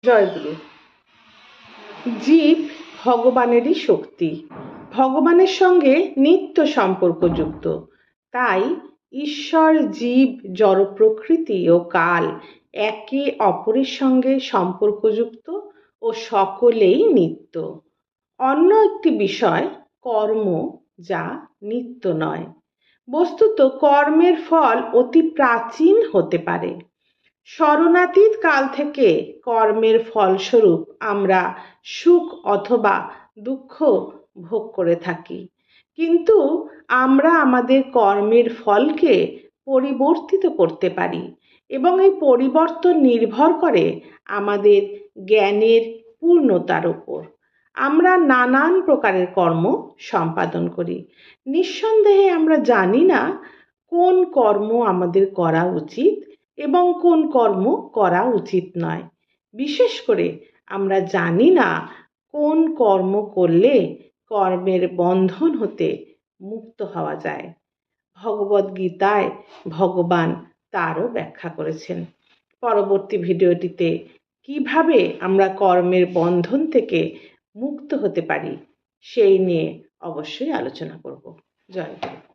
জয়গুরু। জীব ভগবানেরই শক্তি, ভগবানের সঙ্গে নিত্য সম্পর্কযুক্ত। তাই ঈশ্বর, জীব, জড় প্রকৃতি ও কাল একে অপরের সঙ্গে সম্পর্কযুক্ত ও সকলেই নিত্য। অন্য একটি বিষয় কর্ম, যা নিত্য নয়। বস্তুত কর্মের ফল অতি প্রাচীন হতে পারে। স্মরণাতীত কাল থেকে কর্মের ফলস্বরূপ আমরা সুখ অথবা দুঃখ ভোগ করে থাকি, কিন্তু আমরা আমাদের কর্মের ফলকে পরিবর্তিত করতে পারি এবং এই পরিবর্তন নির্ভর করে আমাদের জ্ঞানের পূর্ণতার উপর। আমরা নানান প্রকারের কর্ম সম্পাদন করি। নিঃসন্দেহে আমরা জানি না কোন কর্ম আমাদের করা উচিত এবং কোন কর্ম করা উচিত নয়। বিশেষ করে আমরা জানি না কোন কর্ম করলে কর্মের বন্ধন হতে মুক্ত হওয়া যায়। ভগবদ্গীতায় ভগবান তারও ব্যাখ্যা করেছেন। পরবর্তী ভিডিওটিতে কিভাবে আমরা কর্মের বন্ধন থেকে মুক্ত হতে পারি সেই নিয়ে অবশ্যই আলোচনা করব। জয় গুরু।